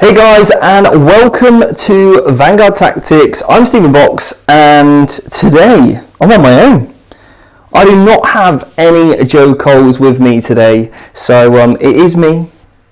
Hey guys, and welcome to Vanguard Tactics. I'm Stephen Box, and today I'm on my own. I do not have any Joe Coles with me today, so it is me,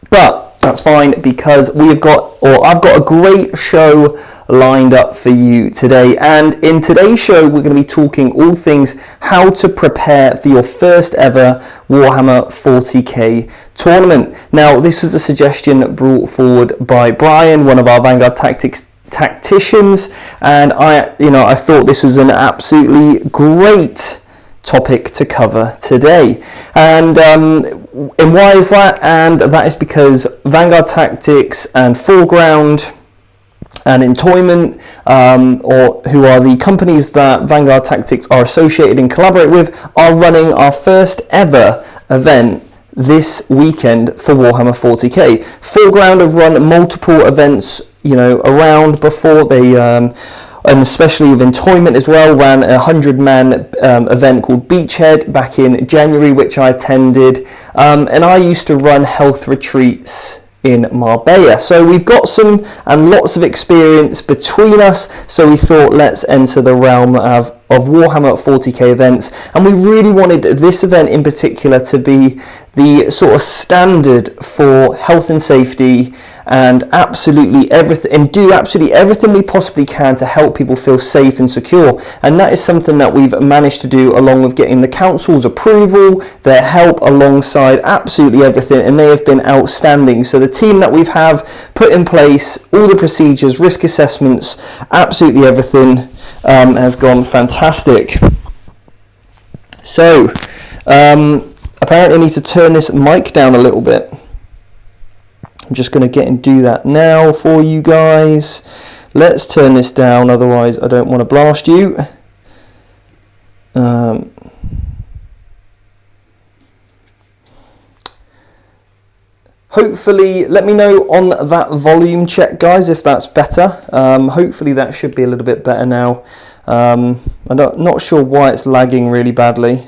but that's fine because I've got a great show lined up for you today. And in today's show, we're going to be talking all things how to prepare for your first ever Warhammer 40k tournament. Now, this was a suggestion brought forward by Brian, one of our Vanguard Tactics tacticians, and I thought this was an absolutely great topic to cover today. And why is that? And that is because Vanguard Tactics and Foreground and Entoyment, or who are the companies that Vanguard Tactics are associated and collaborate with, are running our first ever event this weekend for Warhammer 40k. Foreground have run multiple events, around before. They and especially with Entoyment as well, ran a 100-man event called Beachhead back in January, which I attended, and I used to run health retreats in Marbella. So we've got some and lots of experience between us, so we thought let's enter the realm of Warhammer 40k events, and we really wanted this event in particular to be the sort of standard for health and safety, and absolutely everything, and do absolutely everything we possibly can to help people feel safe and secure. And that is something that we've managed to do, along with getting the council's approval, their help alongside absolutely everything, and they have been outstanding. So the team that we've put in place, all the procedures, risk assessments, absolutely everything has gone fantastic. So apparently I need to turn this mic down a little bit. I'm just going to get and do that now for you guys. Let's turn this down, otherwise I don't want to blast you. Hopefully, let me know on that volume check, guys, if that's better. Hopefully that should be a little bit better now. I'm not sure why it's lagging really badly.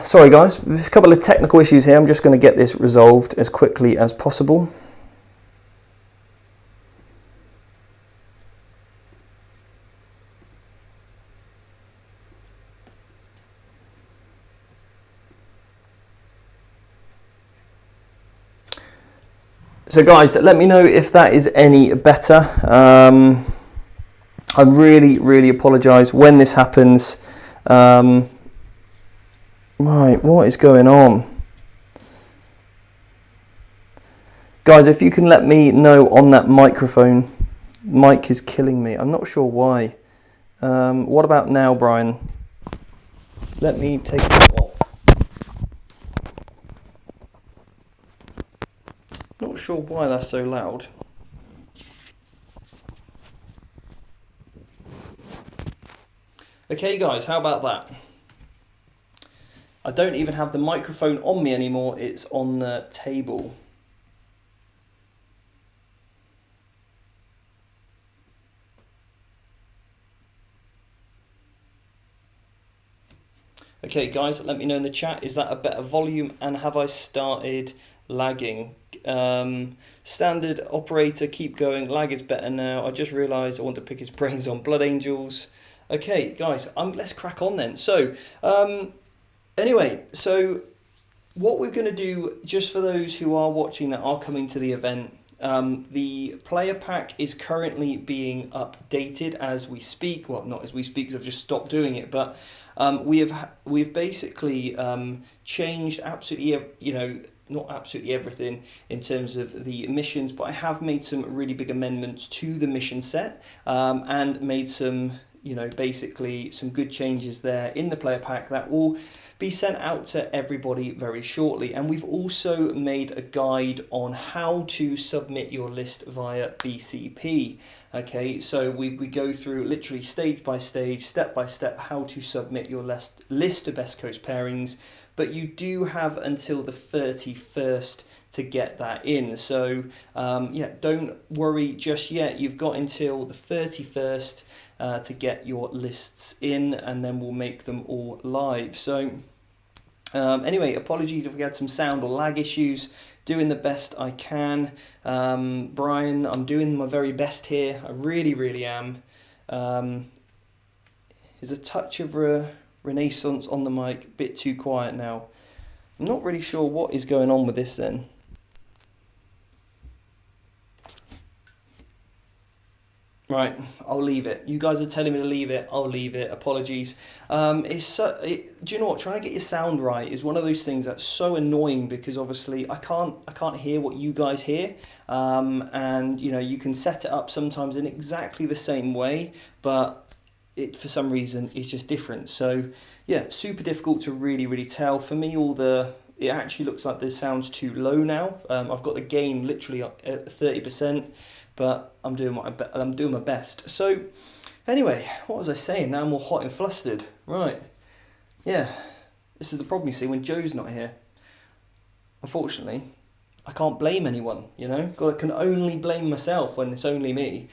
Sorry guys, a couple of technical issues here. I'm just going to get this resolved as quickly as possible. So guys, let me know if that is any better. I really apologise when this happens. Right, what is going on? Guys, if you can let me know on that microphone. Mic is killing me. I'm not sure why. What about now, Brian? Let me take this off. Not sure why that's so loud. Okay guys, how about that? I don't even have the microphone on me anymore, it's on the table. Okay guys, let me know in the chat, is that a better volume, and have I started lagging? Standard operator, keep going, lag is better now. I just realised I want to pick his brains on Blood Angels. Okay guys, let's crack on then. So anyway, so what we're going to do, just for those who are watching that are coming to the event, the player pack is currently being updated as we speak. Well, not as we speak, because I've just stopped doing it, but we've basically changed absolutely, not absolutely everything in terms of the missions, but I have made some really big amendments to the mission set, and made some, basically some good changes there in the player pack that will be sent out to everybody very shortly. And we've also made a guide on how to submit your list via BCP. Okay, so we go through literally stage by stage, step by step, how to submit your list of best coast pairings. But you do have until the 31st to get that in. So yeah, don't worry just yet. You've got until the 31st to get your lists in, and then we'll make them all live. So anyway, apologies if we had some sound or lag issues. Doing the best I can. Brian, I'm doing my very best here. I really am. There's a touch of Renaissance on the mic, a bit too quiet now. I'm not really sure what is going on with this then. Right, I'll leave it. You guys are telling me to leave it. I'll leave it. Apologies. Do you know what? Trying to get your sound right is one of those things that's so annoying, because obviously I can't hear what you guys hear. And you know, you can set it up sometimes in exactly the same way, but it for some reason is just different. So yeah, super difficult to really tell. For me, it actually looks like the sound's too low now. I've got the gain literally at 30%. But I'm doing my best. So anyway, what was I saying? Now I'm all hot and flustered. Right. Yeah. This is the problem, you see, when Joe's not here. Unfortunately, I can't blame anyone, you know? God, I can only blame myself when it's only me.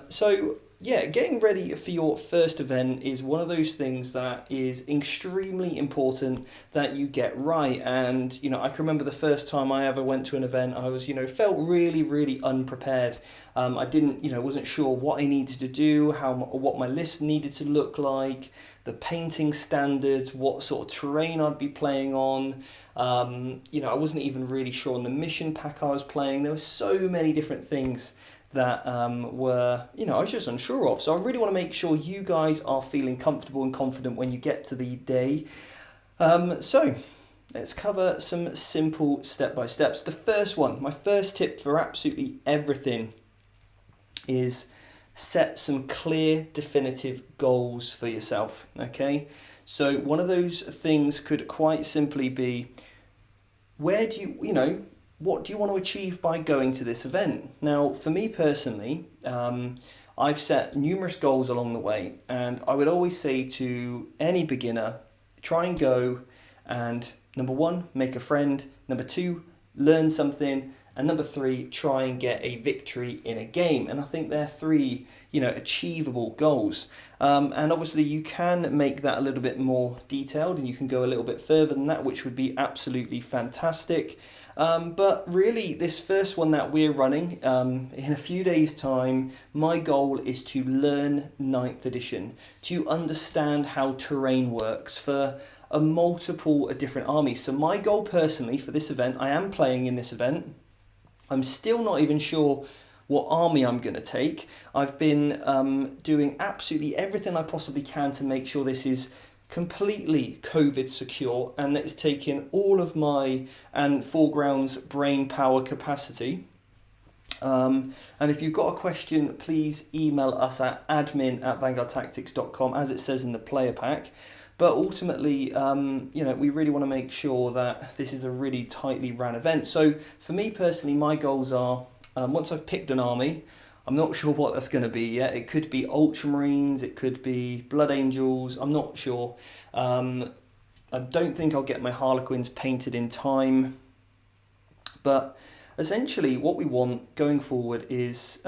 So yeah, getting ready for your first event is one of those things that is extremely important that you get right. And, you know, I can remember the first time I ever went to an event, I was, felt really unprepared. I wasn't sure what I needed to do, what my list needed to look like, the painting standards, what sort of terrain I'd be playing on. I wasn't even really sure on the mission pack I was playing. There were so many different things that I was just unsure of. So I really want to make sure you guys are feeling comfortable and confident when you get to the day. So let's cover some simple step-by-steps. The first one, my first tip for absolutely everything, is set some clear, definitive goals for yourself, okay? So one of those things could quite simply be, what do you want to achieve by going to this event? Now, for me personally, I've set numerous goals along the way, and I would always say to any beginner, try and go and, number one, make a friend, number two, learn something, and number three, try and get a victory in a game. And I think they're three, achievable goals. And obviously you can make that a little bit more detailed, and you can go a little bit further than that, which would be absolutely fantastic. But really, this first one that we're running, in a few days' time, my goal is to learn 9th edition, to understand how terrain works for a multiple different armies. So my goal personally for this event, I am playing in this event. I'm still not even sure what army I'm going to take. I've been doing absolutely everything I possibly can to make sure this is completely COVID secure, and that it's taking all of my and Foreground's brain power capacity. And if you've got a question, please email us at admin@vanguardtactics.com, as it says in the player pack. But ultimately, we really want to make sure that this is a really tightly ran event. So for me personally, my goals are, once I've picked an army, I'm not sure what that's going to be yet. It could be Ultramarines, it could be Blood Angels, I'm not sure. I don't think I'll get my Harlequins painted in time. But essentially what we want going forward is,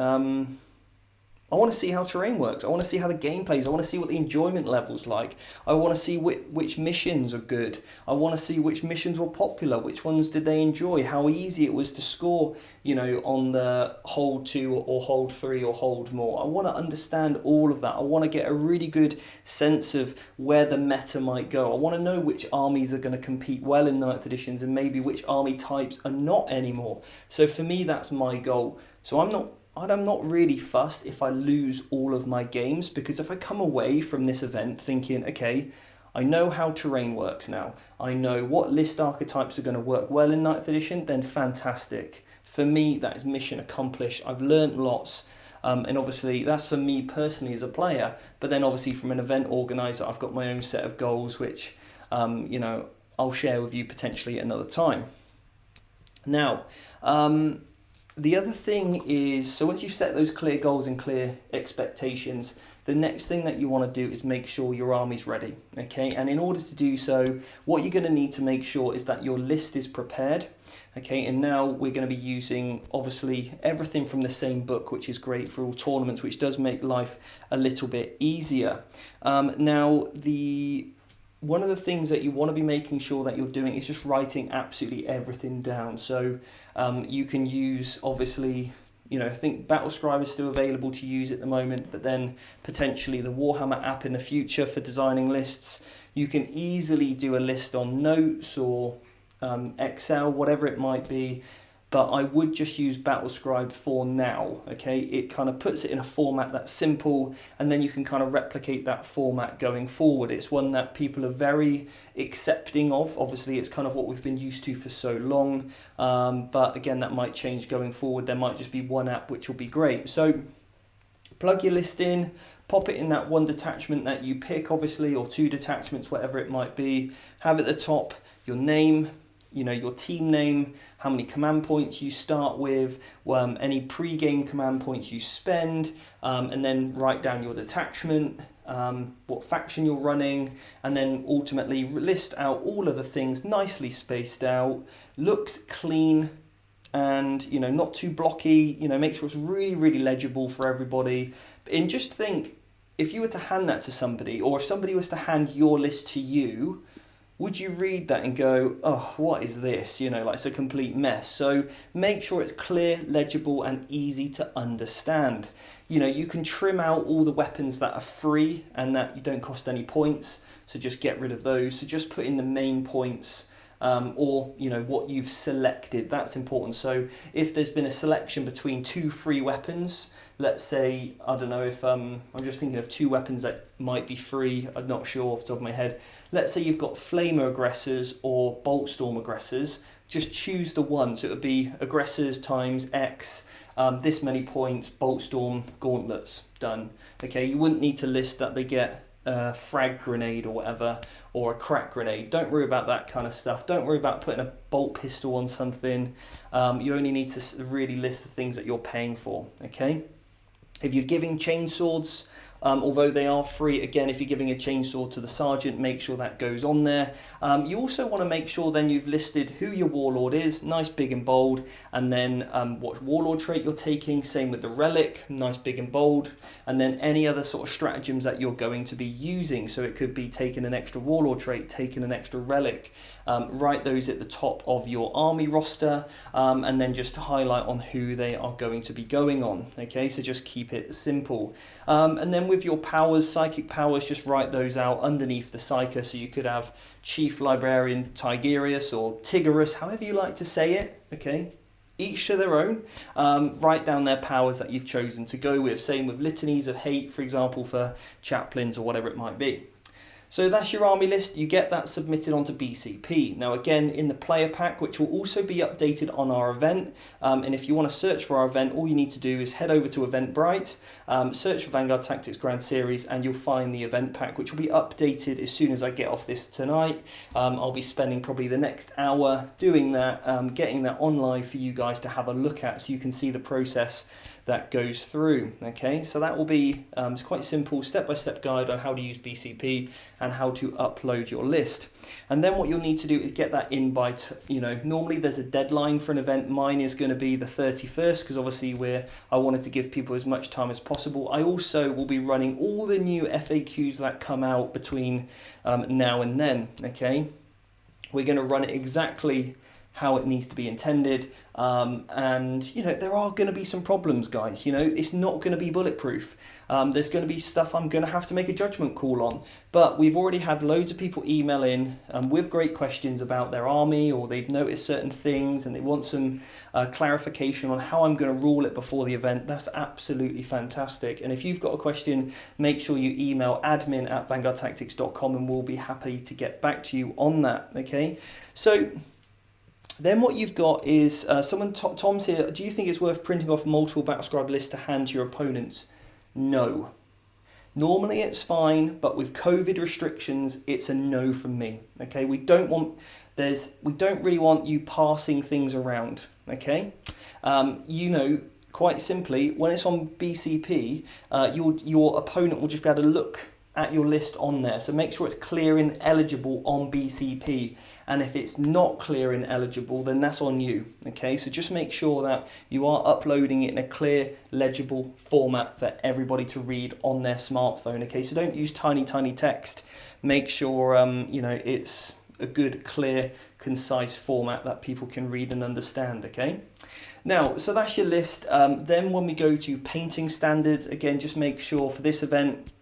I want to see how terrain works. I want to see how the game plays. I want to see what the enjoyment level's like. I want to see which missions are good. I want to see which missions were popular. Which ones did they enjoy? How easy it was to score, on the hold 2 or hold 3 or hold more. I want to understand all of that. I want to get a really good sense of where the meta might go. I want to know which armies are going to compete well in 9th editions, and maybe which army types are not anymore. So for me, that's my goal. So I'm not really fussed if I lose all of my games, because if I come away from this event thinking, okay, I know how terrain works now, I know what list archetypes are going to work well in 9th edition, then fantastic. For me, that is mission accomplished. I've learned lots, and obviously that's for me personally as a player, but then obviously from an event organizer, I've got my own set of goals, which, I'll share with you potentially at another time. Now, the other thing is, so once you've set those clear goals and clear expectations, the next thing that you want to do is make sure your army's ready, okay? And in order to do so, what you're going to need to make sure is that your list is prepared, okay? And now we're going to be using, obviously, everything from the same book, which is great for all tournaments, which does make life a little bit easier. Now, one of the things that you want to be making sure that you're doing is just writing absolutely everything down. So you can use, obviously, I think Battlescribe is still available to use at the moment, but then potentially the Warhammer app in the future for designing lists. You can easily do a list on Notes or Excel, whatever it might be. But I would just use Battlescribe for now, okay? It kind of puts it in a format that's simple, and then you can kind of replicate that format going forward. It's one that people are very accepting of. Obviously, it's kind of what we've been used to for so long. But again, that might change going forward. There might just be one app which will be great. So plug your list in, pop it in that one detachment that you pick, obviously, or two detachments, whatever it might be. Have at the top your name, your team name, how many command points you start with, any pre-game command points you spend, and then write down your detachment, what faction you're running, and then ultimately list out all of the things nicely spaced out, looks clean, and not too blocky, make sure it's really, really legible for everybody. And just think, if you were to hand that to somebody, or if somebody was to hand your list to you, would you read that and go, oh, what is this? It's a complete mess. So make sure it's clear, legible, and easy to understand. You can trim out all the weapons that are free and that you don't cost any points. So just get rid of those. So just put in the main points, or what you've selected. That's important. So if there's been a selection between two free weapons, let's say, I don't know, if I'm just thinking of two weapons that might be free, I'm not sure off the top of my head. Let's say you've got Flamer Aggressors or Boltstorm Aggressors, just choose the one. So it would be Aggressors times X, this many points, Boltstorm Gauntlets, done. Okay, you wouldn't need to list that they get a frag grenade or whatever, or a crack grenade. Don't worry about that kind of stuff. Don't worry about putting a bolt pistol on something. You only need to really list the things that you're paying for, okay? If you're giving chainswords, although they are free, again, if you're giving a chainsaw to the sergeant, make sure that goes on there. You also want to make sure then you've listed who your warlord is, nice big and bold, and then what warlord trait you're taking, same with the relic, nice big and bold, and then any other sort of stratagems that you're going to be using. So it could be taking an extra warlord trait, taking an extra relic. Write those at the top of your army roster, and then just highlight on who they are going to be going on. Okay, so just keep it simple. And then with your powers, psychic powers, just write those out underneath the psyker. So you could have Chief Librarian Tigerius or Tigorus, however you like to say it. Okay, each to their own. Write down their powers that you've chosen to go with. Same with Litanies of Hate, for example, for chaplains or whatever it might be. So that's your army list. You get that submitted onto BCP. Now again, in the player pack, which will also be updated on our event, and if you want to search for our event, all you need to do is head over to Eventbrite, search for Vanguard Tactics Grand Series, and you'll find the event pack, which will be updated as soon as I get off this tonight. I'll be spending probably the next hour doing that, getting that online for you guys to have a look at, so you can see the process that goes through. Okay, so that will be it's quite simple step-by-step guide on how to use BCP and how to upload your list. And then what you'll need to do is get that in by normally there's a deadline for an event. Mine is going to be the 31st because obviously I wanted to give people as much time as possible. I also will be running all the new FAQs that come out between now and then. Okay, we're going to run it exactly how it needs to be intended, and there are going to be some problems, guys. It's not going to be bulletproof. There's going to be stuff I'm going to have to make a judgment call on, but we've already had loads of people email in with great questions about their army, or they've noticed certain things and they want some clarification on how I'm going to rule it before the event. That's absolutely fantastic. And if you've got a question, make sure you email admin@vanguardtactics.com and we'll be happy to get back to you on that. Okay, so then what you've got is Tom's here. Do you think it's worth printing off multiple Battlescribe lists to hand to your opponents? No. Normally it's fine, but with COVID restrictions, it's a no from me. Okay, we don't really want you passing things around. Okay, quite simply, when it's on BCP, your opponent will just be able to look at your list on there. So make sure it's clear and eligible on BCP. And if it's not clear and eligible, then that's on you. Okay, so just make sure that you are uploading it in a clear, legible format for everybody to read on their smartphone. Okay, so don't use tiny text. Make sure it's a good, clear, concise format that people can read and understand. Okay. Now, so that's your list. Then when we go to painting standards, again, just make sure for this event,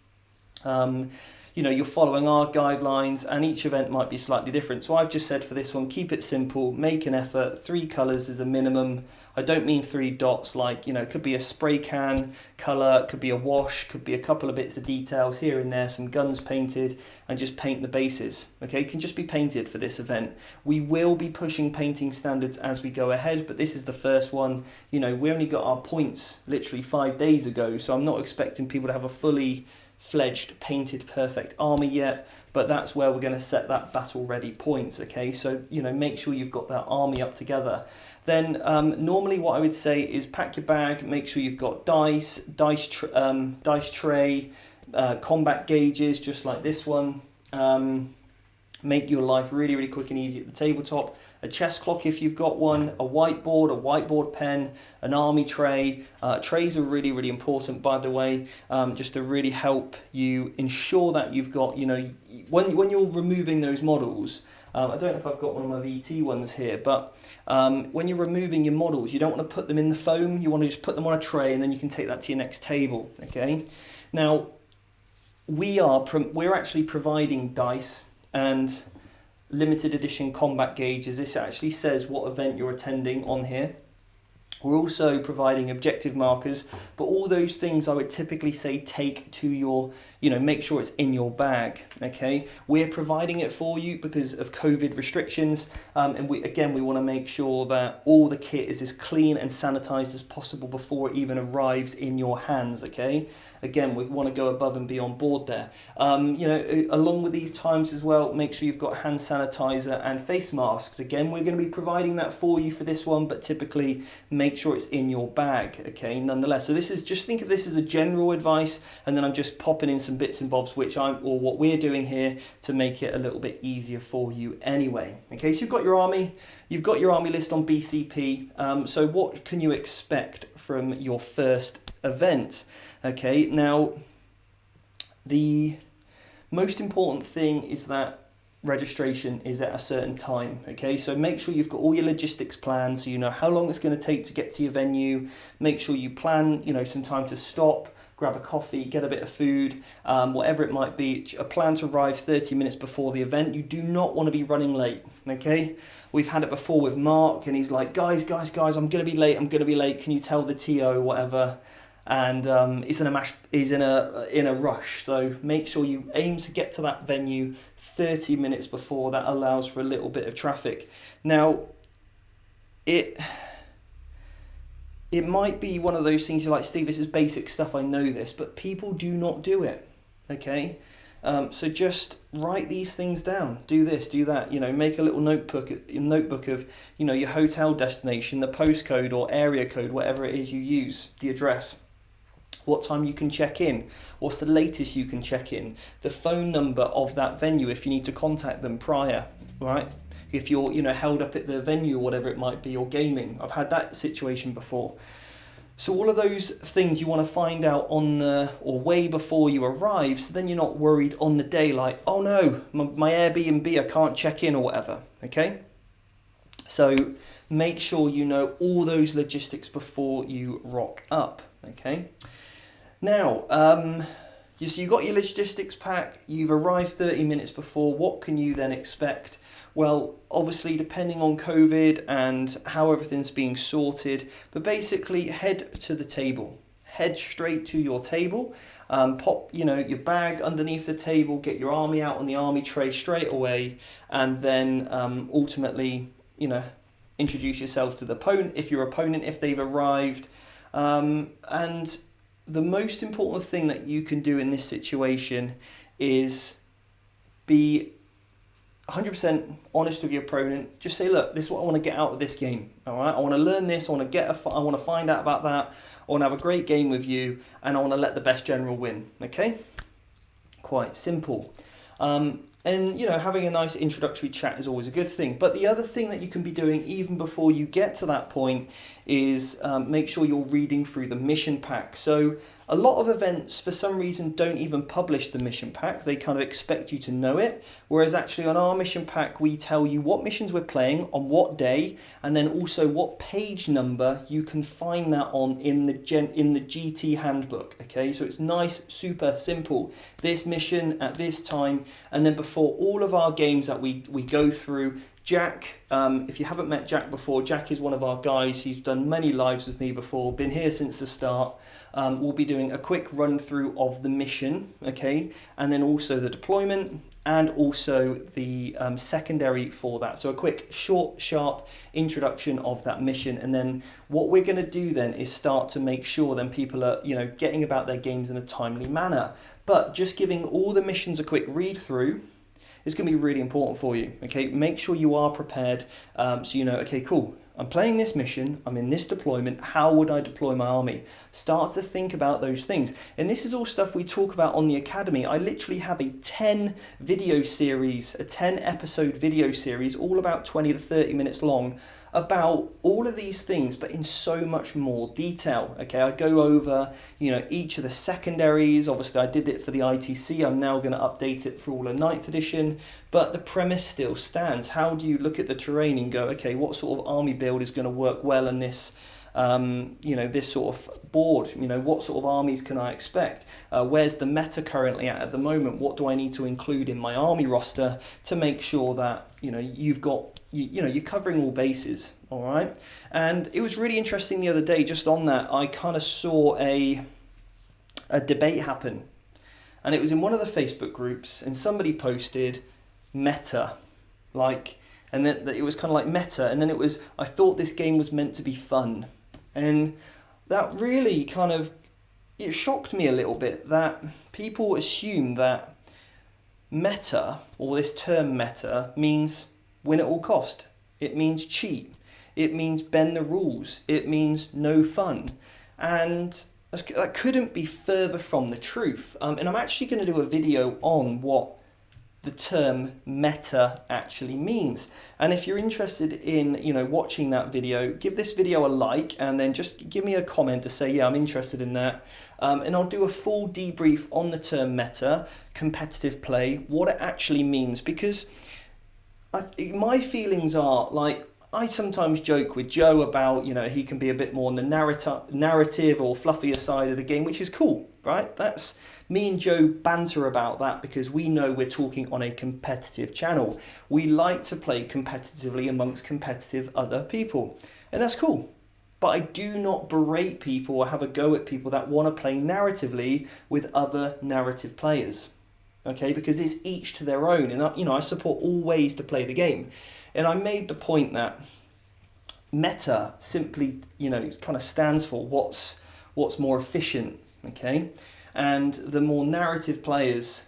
you're following our guidelines, and each event might be slightly different. So I've just said for this one, keep it simple, make an effort, 3 colours is a minimum. I don't mean 3 dots, like, it could be a spray can colour, it could be a wash, could be a couple of bits of details here and there, some guns painted, and just paint the bases. Okay, it can just be painted for this event. We will be pushing painting standards as we go ahead, but this is the first one. We only got our points literally 5 days ago, so I'm not expecting people to have a fully fledged painted perfect army yet, but that's where we're going to set that battle ready points. Okay, so make sure you've got that army up together. Then normally what I would say is pack your bag, make sure you've got dice tray, combat gauges just like this one. Make your life really quick and easy at the tabletop. A chess clock if you've got one, a whiteboard pen, an army tray. Trays are really important, by the way, just to really help you ensure that you've got, when you're removing those models, I don't know if I've got one of my VT ones here, but when you're removing your models, you don't want to put them in the foam, you want to just put them on a tray and then you can take that to your next table, okay? Now, we're actually providing dice and limited edition combat gauges. This actually says what event you're attending on here. We're also providing objective markers, but all those things I would typically say take to your, make sure it's in your bag, okay? We're providing it for you because of COVID restrictions, and we want to make sure that all the kit is as clean and sanitized as possible before it even arrives in your hands, okay? Again, we want to go above and beyond board there. Along with these times as well, make sure you've got hand sanitizer and face masks. Again, we're going to be providing that for you for this one, but typically make sure it's in your bag, okay, nonetheless. So just think of this as a general advice, and then I'm just popping in some bits and bobs what we're doing here to make it a little bit easier for you anyway. Okay, so you've got your army list on BCP. So what can you expect from your first event? Okay, now the most important thing is that registration is at a certain time. Okay, so make sure you've got all your logistics planned, so you know how long it's going to take to get to your venue. Make sure you plan some time to stop, grab a coffee, get a bit of food, whatever it might be. A plan to arrive 30 minutes before the event. You do not want to be running late, okay? We've had it before with Mark, and he's like, guys, I'm going to be late, can you tell the TO, whatever? And he's in a rush. So make sure you aim to get to that venue 30 minutes before. That allows for a little bit of traffic. Now, it might be one of those things you're like, Steve, this is basic stuff, I know this, but people do not do it, okay? So just write these things down. Do this, do that. Make a little notebook of, your hotel destination, the postcode or area code, whatever it is you use, the address. What time you can check in, what's the latest you can check in, the phone number of that venue if you need to contact them prior, right? If you're, held up at the venue or whatever it might be, or gaming. I've had that situation before. So all of those things you want to find out or way before you arrive, so then you're not worried on the day like, oh no, my Airbnb, I can't check in or whatever, okay? So make sure you know all those logistics before you rock up, okay? Now, so you've got your logistics pack, you've arrived 30 minutes before, what can you then expect? Well, obviously, depending on COVID and how everything's being sorted, but basically head to the table. Head straight to your table, pop your bag underneath the table, get your army out on the army tray straight away, and then ultimately, introduce yourself to the opponent, if they've arrived. And the most important thing that you can do in this situation is be 100% honest with your opponent. Just say, look, this is what I want to get out of this game. All right, I want to learn this. I want to find out about that. I want to have a great game with you, and I want to let the best general win. Okay, quite simple. And, you know, having a nice introductory chat is always a good thing. But the other thing that you can be doing even before you get to that point is make sure you're reading through the mission pack. So a lot of events, for some reason, don't even publish the mission pack. They kind of expect you to know it. Whereas actually on our mission pack, we tell you what missions we're playing, on what day, and then also what page number you can find that on in the GT handbook. Okay, so it's nice, super simple. This mission at this time, and then before all of our games that we go through. Jack, if you haven't met Jack before, Jack is one of our guys. He's done many lives with me before, been here since the start. We'll be doing a quick run through of the mission, okay, and then also the deployment and also the secondary for that. So a quick, short, sharp introduction of that mission, and then what we're going to do then is start to make sure then people are, you know, getting about their games in a timely manner. But just giving all the missions a quick read through is going to be really important for you. Okay, make sure you are prepared, so you know, okay, cool, I'm playing this mission, I'm in this deployment, how would I deploy my army? Start to think about those things. And this is all stuff we talk about on the Academy. I literally have a 10 video series, a 10 episode video series, all about 20 to 30 minutes long, about all of these things, but in so much more detail. Okay, I go over, you know, each of the secondaries. Obviously I did it for the ITC, I'm now going to update it for all of 9th edition, but the premise still stands. How do you look at the terrain and go, okay, what sort of army build is going to work well in this, you know, this sort of board? You know, what sort of armies can I expect? Where's the meta currently at the moment? What do I need to include in my army roster to make sure that, you know, you've got, you know, you're covering all bases, all right? And it was really interesting the other day, just on that, I kind of saw a debate happen, and it was in one of the Facebook groups, and somebody posted meta, like, and then it was kind of like meta, and then it was, I thought this game was meant to be fun. And that really kind of, it shocked me a little bit that people assume that meta, or this term meta, means win at all cost. It means cheat. It means bend the rules. It means no fun. And that couldn't be further from the truth. And I'm actually going to do a video on what the term meta actually means. And if you're interested in, you know, watching that video, give this video a like, and then just give me a comment to say, yeah, I'm interested in that. And I'll do a full debrief on the term meta, competitive play, what it actually means, because my feelings are, like, I sometimes joke with Joe about, you know, he can be a bit more on the narrative or fluffier side of the game, which is cool, right? That's me and Joe banter about that because we know we're talking on a competitive channel. We like to play competitively amongst competitive other people, and that's cool. But I do not berate people or have a go at people that want to play narratively with other narrative players. Okay, because it's each to their own, and you know, I support all ways to play the game. And I made the point that meta simply, you know, kind of stands for what's more efficient, okay? And the more narrative players,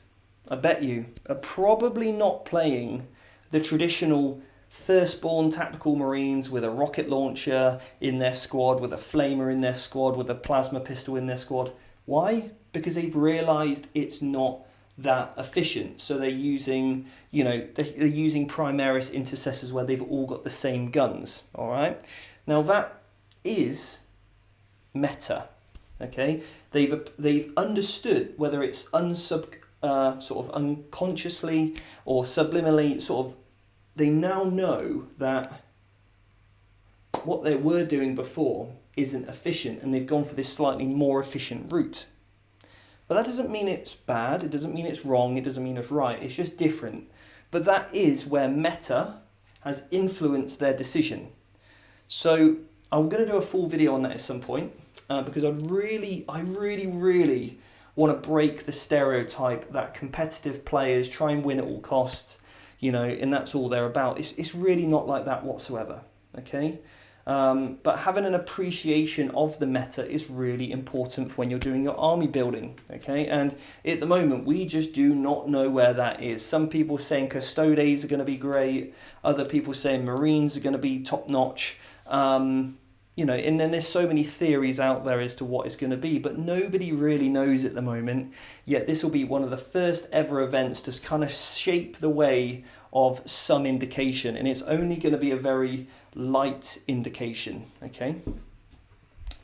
I bet you, are probably not playing the traditional firstborn tactical marines with a rocket launcher in their squad, with a flamer in their squad, with a plasma pistol in their squad. Why? Because they've realized it's not that efficient. So they're using, you know, they're using Primaris intercessors where they've all got the same guns. All right. Now that is meta. Okay. They've understood, whether it's sort of unconsciously or subliminally, sort of, they now know that what they were doing before isn't efficient, and they've gone for this slightly more efficient route. But that doesn't mean it's bad, it doesn't mean it's wrong, it doesn't mean it's right, it's just different. But that is where meta has influenced their decision. So I'm going to do a full video on that at some point, because I really want to break the stereotype that competitive players try and win at all costs, you know, and that's all they're about. It's really not like that whatsoever, okay? But having an appreciation of the meta is really important for when you're doing your army building, okay? And at the moment, we just do not know where that is. Some people saying Custodes are going to be great. Other people saying Marines are going to be top-notch. You know, and then there's so many theories out there as to what it's going to be, but nobody really knows at the moment. Yet this will be one of the first ever events to kind of shape the way of some indication, and it's only going to be a very light indication, okay?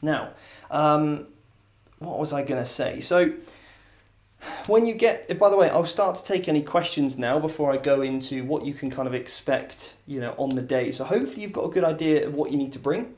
Now, what was I going to say? So when you get, by the way, I'll start to take any questions now before I go into what you can kind of expect, you know, on the day. So hopefully you've got a good idea of what you need to bring.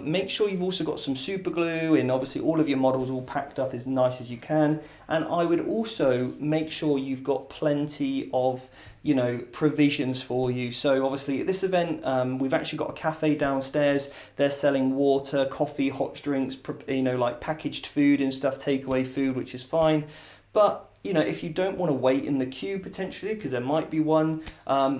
Make sure you've also got some super glue and obviously all of your models all packed up as nice as you can. And I would also make sure you've got plenty of, you know, provisions for you. So obviously at this event, we've actually got a cafe downstairs. They're selling water, coffee, hot drinks, you know, like packaged food and stuff, takeaway food, which is fine. But you know, if you don't want to wait in the queue potentially, because there might be one,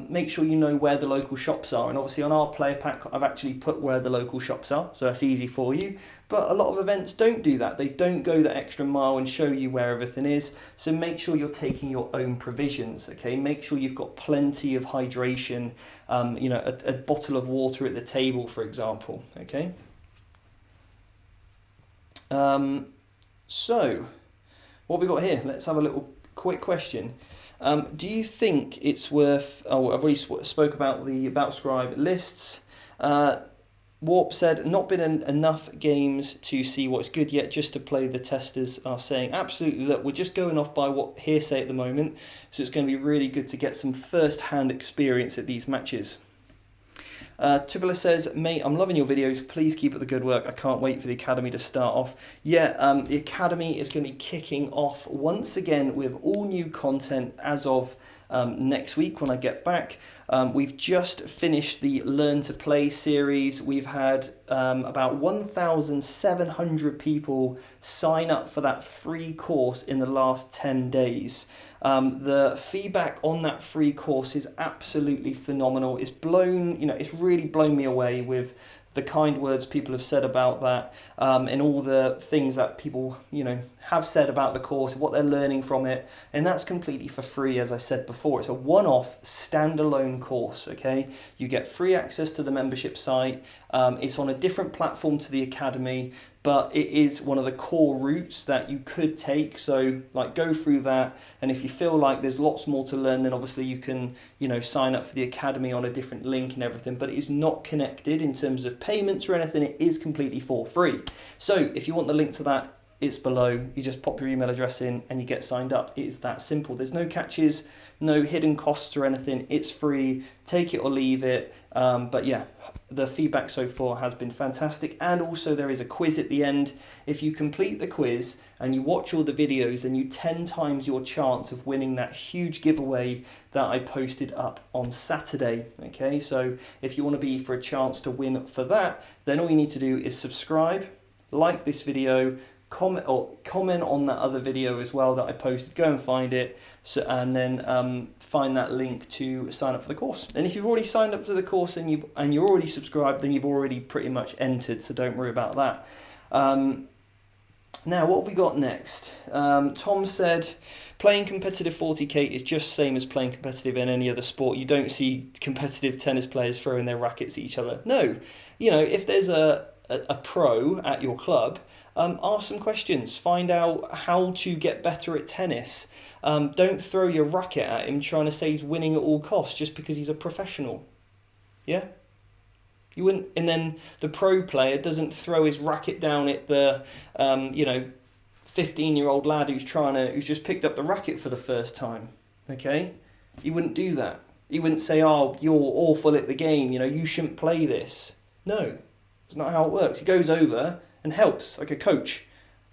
make sure you know where the local shops are. And obviously on our player pack, I've actually put where the local shops are, so that's easy for you. But a lot of events don't do that. They don't go the extra mile and show you where everything is. So make sure you're taking your own provisions, okay? Make sure you've got plenty of hydration, you know, a bottle of water at the table, for example, okay? So, what have we got here? Let's have a little quick question. Do you think it's worth... Oh, I've already spoke about the About Scribe lists. Warp said, not been enough games to see what's good yet, just to play, the testers are saying. Absolutely, look, we're just going off by what hearsay at the moment, so it's going to be really good to get some first-hand experience at these matches. Tubula says, mate, I'm loving your videos. Please keep up the good work. I can't wait for the Academy to start off. Yeah, the Academy is going to be kicking off once again with all new content as of next week when I get back. We've just finished the Learn to Play series. We've had about 1,700 people sign up for that free course in the last 10 days. The feedback on that free course is absolutely phenomenal. It's really blown me away with the kind words people have said about that, and all the things that people, you know, have said about the course, what they're learning from it, and that's completely for free, as I said before. It's a one-off, standalone course, okay? You get free access to the membership site. It's on a different platform to the Academy, but it is one of the core routes that you could take. So like go through that, and if you feel like there's lots more to learn, then obviously you can, you know, sign up for the Academy on a different link and everything, but it is not connected in terms of payments or anything. It is completely for free. So if you want the link to that, it's below. You just pop your email address in and you get signed up. It is that simple. There's no catches, no hidden costs or anything. It's free. Take it or leave it. But yeah, the feedback so far has been fantastic. And also there is a quiz at the end. If you complete the quiz and you watch all the videos, then you 10 times your chance of winning that huge giveaway that I posted up on Saturday. Okay, so if you want to be for a chance to win for that, then all you need to do is subscribe, like this video, comment on that other video as well that I posted. Go and find it, and then find that link to sign up for the course. And if you've already signed up to the course and you're already subscribed, then you've already pretty much entered, so don't worry about that. Now, what have we got next? Tom said, playing competitive 40k is just same as playing competitive in any other sport. You don't see competitive tennis players throwing their rackets at each other. No, you know, if there's a pro at your club, ask some questions, find out how to get better at tennis. Don't throw your racket at him trying to say he's winning at all costs just because he's a professional. Yeah? You wouldn't, and then the pro player doesn't throw his racket down at the 15-year-old lad who's just picked up the racket for the first time. Okay? He wouldn't do that. He wouldn't say, oh, you're awful at the game, you shouldn't play this. No, it's not how it works. He goes over and helps like a coach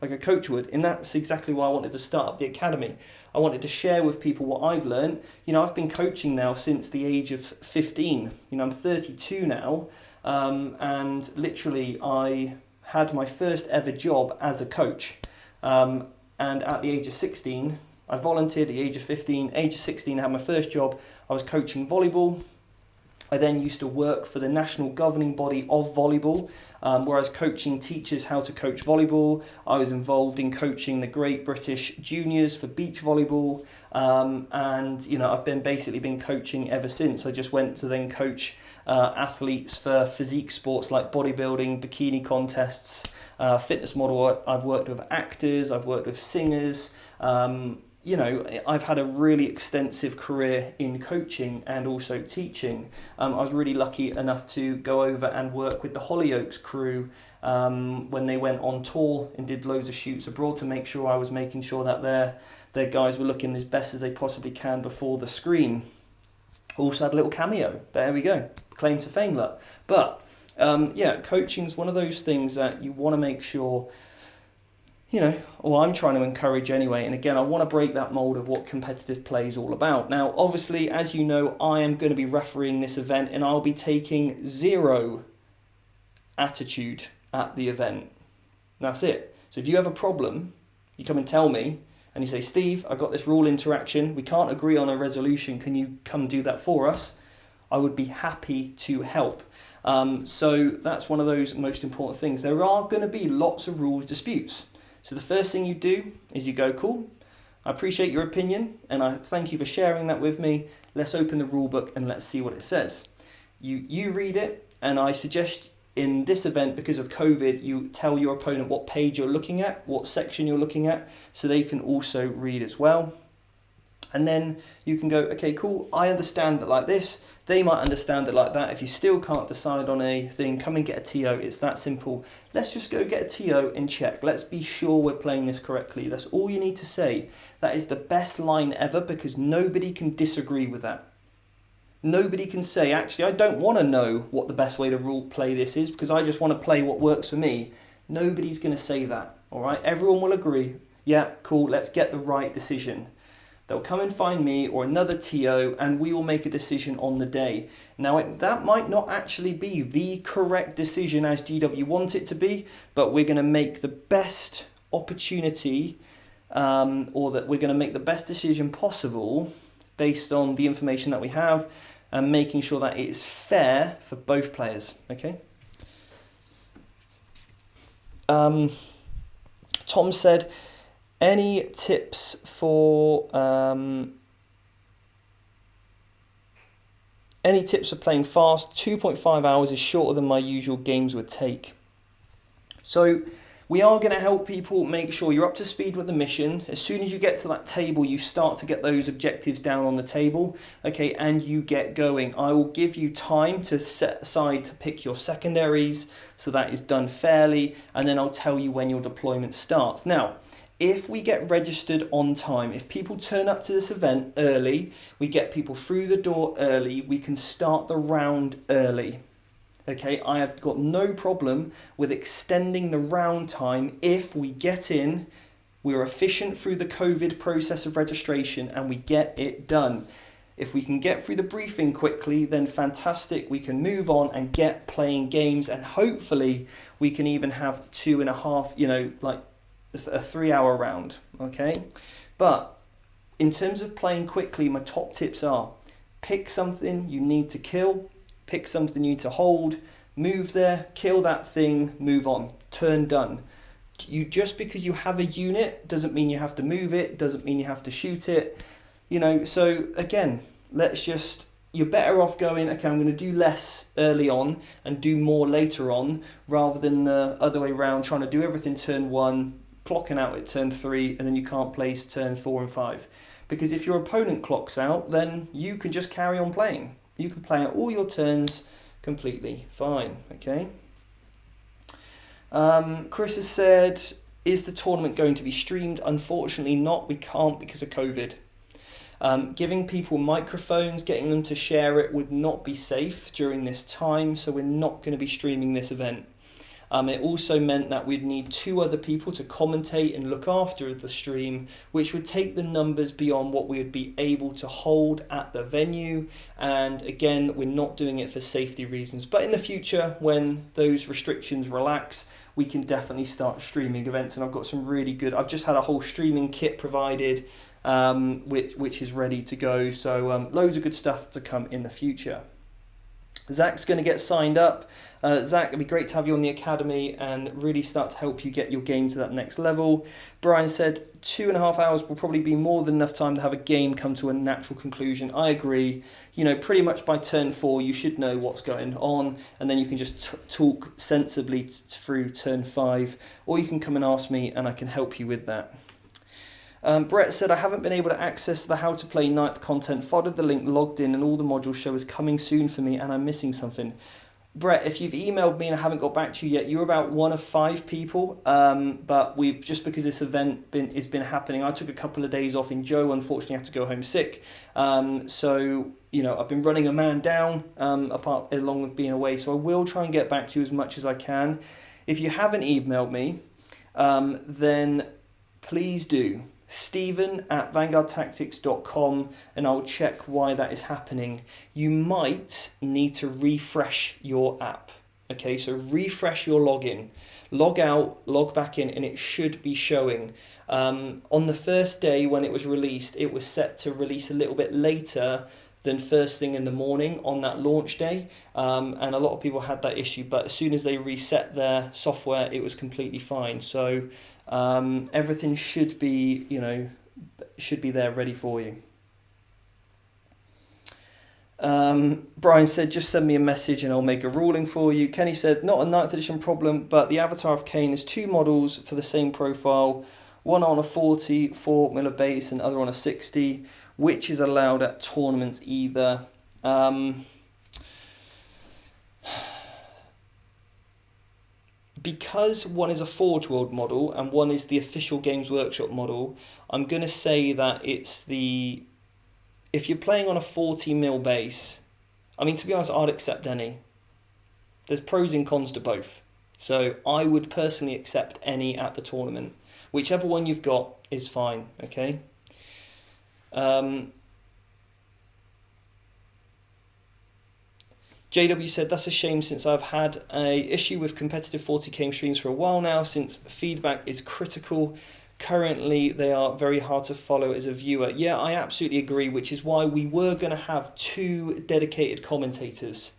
would. And that's exactly why I wanted to start up the Academy. I wanted to share with people what I've learned. I've been coaching now since the age of 15. I'm 32 now, and literally I had my first ever job as a coach. And at the age of 16, I volunteered. At the age of 15, age of 16, I had my first job. I was coaching volleyball. I then used to work for the national governing body of volleyball, where I was coaching teachers how to coach volleyball. I was involved in coaching the Great British Juniors for beach volleyball, and I've basically been coaching ever since. I just went to then coach athletes for physique sports like bodybuilding, bikini contests, fitness model. I've worked with actors, I've worked with singers. I've had a really extensive career in coaching and also teaching. I was really lucky enough to go over and work with the Hollyoaks crew when they went on tour and did loads of shoots abroad to make sure I was making sure that their guys were looking as best as they possibly can before the screen. Also had a little cameo. There we go. Claim to fame, look. But coaching's one of those things that you want to make sure, I'm trying to encourage anyway. And again, I want to break that mold of what competitive play is all about. Now, obviously, as you know, I am going to be refereeing this event and I'll be taking 0 attitude at the event. That's it. So if you have a problem, you come and tell me and you say, Steve, I got this rule interaction. We can't agree on a resolution. Can you come do that for us? I would be happy to help. So that's one of those most important things. There are going to be lots of rules disputes. So the first thing you do is you go, cool, I appreciate your opinion and I thank you for sharing that with me. Let's open the rule book and let's see what it says. You read it, and I suggest in this event, because of COVID, you tell your opponent what page you're looking at, what section you're looking at, so they can also read as well. And then you can go, okay, cool, I understand it like this. They might understand it like that. If you still can't decide on a thing, come and get a TO. It's that simple. Let's just go get a TO and check. Let's be sure we're playing this correctly. That's all you need to say. That is the best line ever, because nobody can disagree with that. Nobody can say, actually, I don't want to know what the best way to rule play this is because I just want to play what works for me. Nobody's going to say that, all right? Everyone will agree, yeah, cool, let's get the right decision. They'll come and find me or another TO and we will make a decision on the day. Now, that might not actually be the correct decision as GW want it to be, but we're going to make the best opportunity or that we're going to make the best decision possible based on the information that we have and making sure that it is fair for both players, okay? Tom said, any tips for playing fast? 2.5 hours is shorter than my usual games would take. So we are going to help people make sure you're up to speed with the mission. As soon as you get to that table, you start to get those objectives down on the table, okay, and you get going. I will give you time to set aside to pick your secondaries, so that is done fairly, and then I'll tell you when your deployment starts. Now, if we get registered on time, if people turn up to this event early, we get people through the door early, we can start the round early. Okay, I have got no problem with extending the round time if we get in, we're efficient through the COVID process of registration and we get it done. If we can get through the briefing quickly, then fantastic, we can move on and get playing games, and hopefully we can even have 2.5, like a 3-hour round, okay? But in terms of playing quickly, my top tips are pick something you need to kill, pick something you need to hold, move there, kill that thing, move on, turn done. Just because you have a unit doesn't mean you have to move it, doesn't mean you have to shoot it, so again, you're better off going, okay, I'm going to do less early on and do more later on, rather than the other way around, trying to do everything turn 1, clocking out at turn 3, and then you can't place turns 4 and 5. Because if your opponent clocks out, then you can just carry on playing. You can play out all your turns completely fine, okay? Chris has said, is the tournament going to be streamed? Unfortunately not, we can't because of COVID. Giving people microphones, getting them to share it would not be safe during this time, so we're not going to be streaming this event. It also meant that we'd need 2 other people to commentate and look after the stream, which would take the numbers beyond what we would be able to hold at the venue. And again, we're not doing it for safety reasons. But in the future, when those restrictions relax, we can definitely start streaming events. And I've got some really good, I've just had a whole streaming kit provided, which is ready to go. So loads of good stuff to come in the future. Zach's going to get signed up. Zach, it'd be great to have you on the Academy and really start to help you get your game to that next level. Brian said 2.5 hours will probably be more than enough time to have a game come to a natural conclusion. I agree. You know, pretty much by turn 4, you should know what's going on, and then you can just talk sensibly through turn 5, or you can come and ask me and I can help you with that. Brett said, I haven't been able to access the how to play 9th content, followed the link, logged in, and all the modules show is coming soon for me and I'm missing something. Brett, if you've emailed me and I haven't got back to you yet, you're about one of 5 people, but we've just because this event has been happening, I took a couple of days off in Joe, unfortunately had to go home sick, so you know, I've been running a man down along with being away, so I will try and get back to you as much as I can. If you haven't emailed me, then please do. Stephen@vanguardtactics.com, and I'll check why that is happening. You might need to refresh your app. Okay, so refresh your login. Log out, log back in, and it should be showing. On the first day when it was released, it was set to release a little bit later than first thing in the morning on that launch day, and a lot of people had that issue, but as soon as they reset their software, it was completely fine. So everything should be, there ready for you. Brian said, just send me a message and I'll make a ruling for you. Kenny said, not a 9th edition problem, but the Avatar of Cain is 2 models for the same profile, one on a 44mm base and other on a 60, which is allowed at tournaments either. Because one is a Forge World model and one is the official Games Workshop model, I'm going to say that it's if you're playing on a 40mm base, I mean, to be honest, I'd accept any. There's pros and cons to both. So I would personally accept any at the tournament. Whichever one you've got is fine, okay? JW said, that's a shame since I've had a issue with competitive 40k streams for a while now, since feedback is critical. Currently, they are very hard to follow as a viewer. Yeah, I absolutely agree, which is why we were going to have 2 dedicated commentators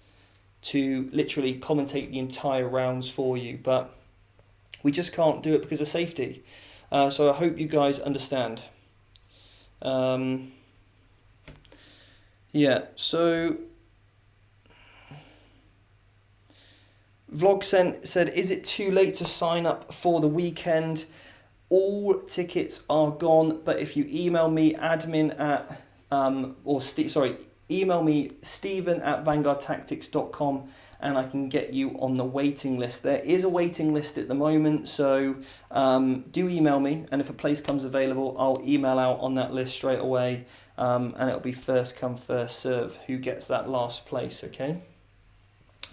to literally commentate the entire rounds for you, but we just can't do it because of safety. So I hope you guys understand. Yeah, so Vlog said, is it too late to sign up for the weekend? All tickets are gone, but if you email me email me Stephen@vanguardtactics.com and I can get you on the waiting list. There is a waiting list at the moment, so do email me, and if a place comes available, I'll email out on that list straight away, and it'll be first come, first serve who gets that last place, okay?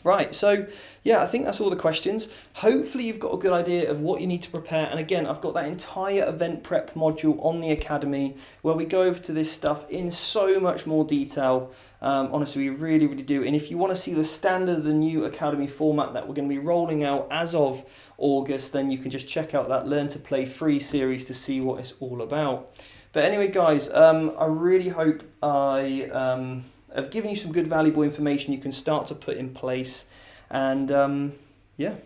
Right, so yeah, I think that's all the questions. Hopefully you've got a good idea of what you need to prepare. And again, I've got that entire event prep module on the Academy where we go over to this stuff in so much more detail. Honestly, we really, really do. And if you want to see the standard of the new Academy format that we're going to be rolling out as of August, then you can just check out that Learn to Play free series to see what it's all about. But anyway, guys, I really hope I've given you some good valuable information you can start to put in place, and yeah,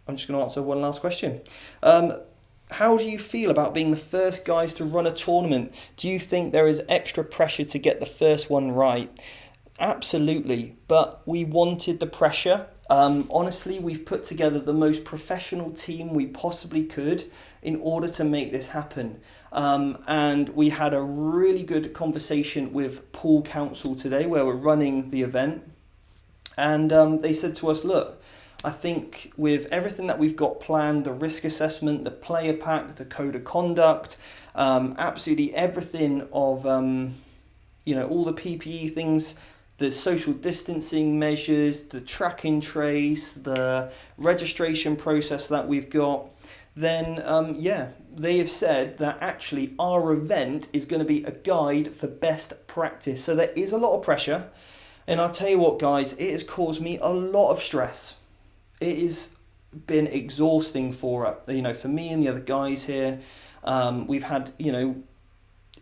I'm just going to answer one last question. How do you feel about being the first guys to run a tournament? Do you think there is extra pressure to get the first one right? Absolutely, but we wanted the pressure. Honestly, we've put together the most professional team we possibly could in order to make this happen. And we had a really good conversation with Pool Council today where we're running the event. And they said to us, look, I think with everything that we've got planned, the risk assessment, the player pack, the code of conduct, absolutely everything of, all the PPE things, the social distancing measures, the track and trace, the registration process that we've got, then they have said that actually our event is going to be a guide for best practice. So there is a lot of pressure, and I'll tell you what, guys, it has caused me a lot of stress. It has been exhausting for me and the other guys here. We've had,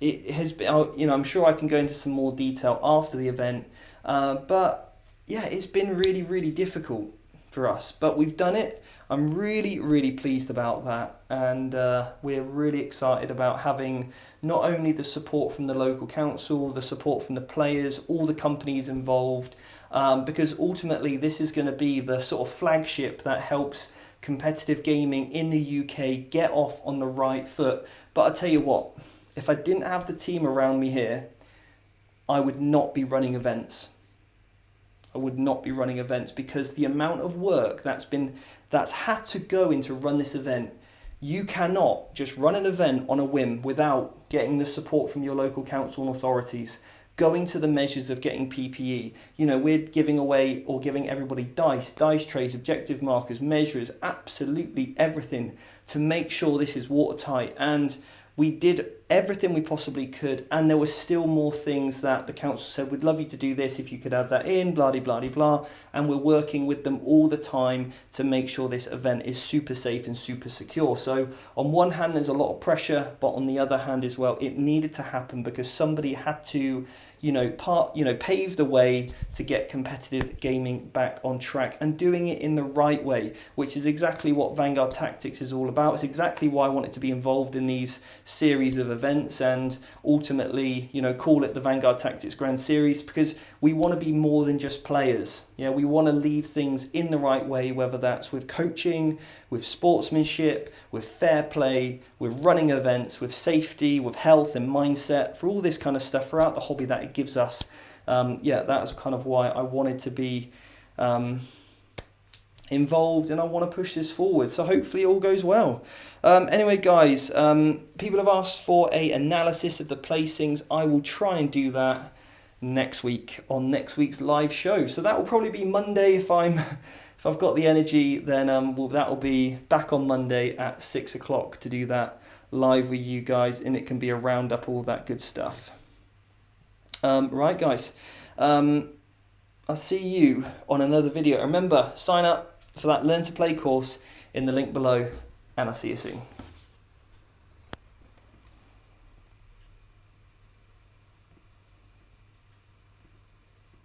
it has been, you know, I'm sure I can go into some more detail after the event, but yeah, it's been really, really difficult for us, but we've done it. I'm really, really pleased about that, and we're really excited about having not only the support from the local council, the support from the players, all the companies involved, because ultimately this is going to be the sort of flagship that helps competitive gaming in the UK get off on the right foot. But I tell you what, if I didn't have the team around me here, I would not be running events. I would not be running events, because the amount of work that's had to go into run this event. You cannot just run an event on a whim without getting the support from your local council and authorities, going to the measures of getting PPE. You know, we're giving away or giving everybody dice trays, objective markers, measures, absolutely everything to make sure this is watertight. And we did everything we possibly could, and there were still more things that the council said, we'd love you to do this, if you could add that in, blah, blah, blah, blah. And we're working with them all the time to make sure this event is super safe and super secure. So on one hand, there's a lot of pressure, but on the other hand as well, it needed to happen because somebody had to, pave the way to get competitive gaming back on track, and doing it in the right way, which is exactly what Vanguard Tactics is all about. It's exactly why I wanted to be involved in these series of events, and ultimately, call it the Vanguard Tactics Grand Series, because we want to be more than just players. Yeah, we want to lead things in the right way, whether that's with coaching, with sportsmanship, with fair play, with running events, with safety, with health and mindset, for all this kind of stuff throughout the hobby that it gives us. That's kind of why I wanted to be involved, and I want to push this forward. So hopefully it all goes well. Anyway, guys, people have asked for an analysis of the placings. I will try and do that next week on next week's live show. So that will probably be Monday if I've got the energy. Then that will be back on Monday at 6 o'clock to do that live with you guys, and it can be a roundup, all that good stuff. Right, guys. I'll see you on another video. Remember, sign up for that Learn to Play course in the link below, and I'll see you soon.